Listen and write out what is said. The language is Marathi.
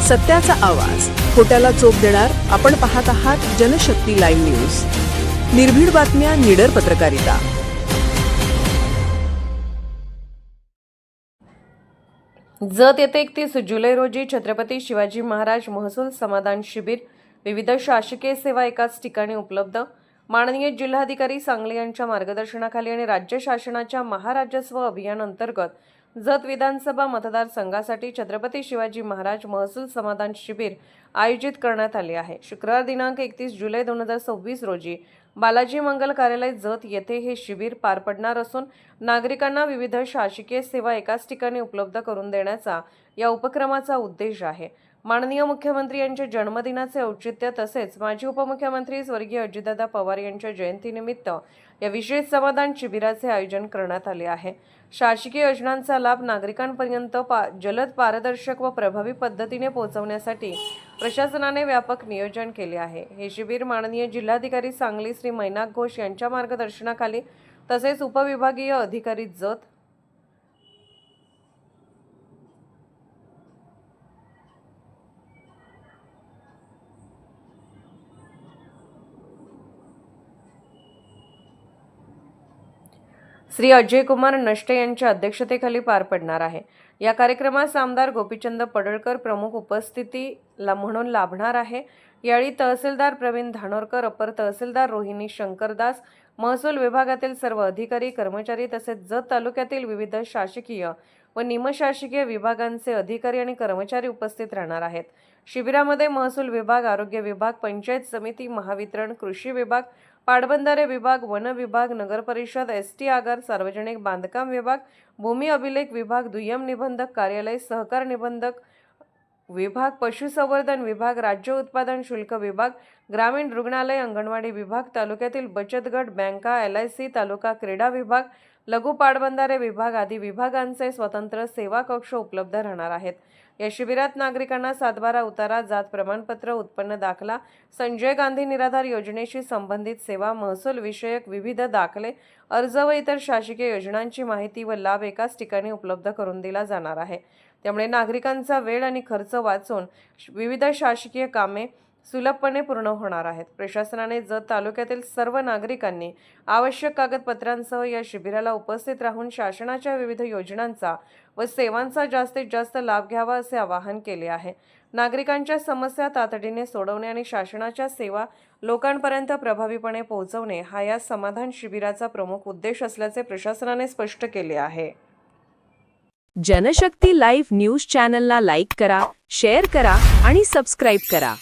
सत्याचा आवाज, खोट्याला चोप देणार. आपण पाहत आहात जनशक्ती लाईव्ह न्यूज. निर्भीड बातम्या, निडर पत्रकारिता. जत येथे 31 जुलै रोजी छत्रपती शिवाजी महाराज महसूल समाधान शिबिर. विविध शासकीय सेवा एकाच ठिकाणी उपलब्ध. माननीय जिल्हाधिकारी सांगली यांच्या मार्गदर्शनाखाली आणि राज्य शासनाच्या महाराजस्व अभियान अंतर्गत जत विधानसभा मतदारसंघासाठी छत्रपती शिवाजी महाराज महसूल समाधान शिबिर आयोजित करण्यात आले आहे. शुक्रवार दिनांक 31 जुलै 2026 रोजी बालाजी मंगल कार्यालय जत येथे हे शिबिर पार पडणार असून नागरिकांना विविध शासकीय सेवा एकाच ठिकाणी उपलब्ध करून देण्याचा या उपक्रमाचा उद्देश आहे. माननीय मुख्यमंत्री यांच्या जन्मदिनाचे औचित्य तसेच माजी उपमुख्यमंत्री स्वर्गीय अजितदादा पवार यांच्या जयंतीनिमित्त या विशेष समाधान शिबिराचे आयोजन करण्यात आले आहे. शासकीय योजनांचा लाभ नागरिकांपर्यंत जलद, पारदर्शक व प्रभावी पद्धतीने पोहोचवण्यासाठी प्रशासनाने व्यापक नियोजन केले आहे. हे शिबिर माननीय जिल्हाधिकारी सांगली श्री मैनाक घोष यांच्या मार्गदर्शनाखाली तसेच उपविभागीय अधिकारी जत श्री अजय कुमार नष्टे यांच्या अध्यक्षतेखाली पार पडणार आहे. या कार्यक्रमास आमदार गोपीचंद पडळकर प्रमुख उपस्थिती म्हणून लाभणार आहे. यावेळी तहसीलदार प्रवीण धानोरकर, अपर तहसीलदार रोहिणी शंकरदास, महसूल विभागातील सर्व अधिकारी कर्मचारी तसेच जत तालुक्यातील विविध शासकीय व निमशासकीय विभागांचे अधिकारी आणि कर्मचारी उपस्थित राहणार आहेत. शिबिरामध्ये महसूल विभाग, आरोग्य विभाग, पंचायत समिती, महावितरण, कृषी विभाग, पाटबंधारे विभाग, वन विभाग, नगर परिषद, एसटी आगार, सार्वजनिक बांधकाम विभाग, भूमी अभिलेख विभाग, दुय्यम निबंधक कार्यालय, सहकार निबंधक विभाग, पशुसंवर्धन विभाग, राज्य उत्पादन शुल्क विभाग, ग्रामीण रुग्णालय, अंगणवाडी विभाग, तालुक्यातील बचत गट, बँका, LIC, तालुका क्रीडा विभाग, लघु पाटबंधारे विभाग आदी विभागांचे स्वतंत्र सेवा कक्ष उपलब्ध राहणार आहेत. या शिबिरात नागरिकांना 7/12 उतारा, जात प्रमाणपत्र, उत्पन्न दाखला, संजय गांधी निराधार योजनेशी संबंधित सेवा, महसूल विषयक विविध दाखले, अर्ज व इतर शासकीय योजनांची माहिती व लाभ एकाच ठिकाणी उपलब्ध करून दिला जाणार आहे. त्यामुळे नागरिकांचा वेळ आणि खर्च वाचून विविध शासकीय कामे सुलभपणे पूर्ण होणार आहेत. प्रशासनाने जत तालुक्यातील सर्व नागरिकांनी आवश्यक कागदपत्रांसह या शिबिराला उपस्थित राहून शासनाच्या विविध योजनांचा व सेवांचा जास्तीत जास्त लाभ घ्यावा असे आवाहन केले आहे. नागरिकांच्या समस्या तातडीने सोडवणे आणि शासनाच्या सेवा लोकांपर्यंत प्रभावीपणे पोहोचवणे हा या समाधान शिबिराचा प्रमुख उद्देश असल्याचे प्रशासनाने स्पष्ट केले आहे. जनशक्ती लाईव्ह न्यूज चॅनलला लाईक करा, शेअर करा आणि सबस्क्राईब करा.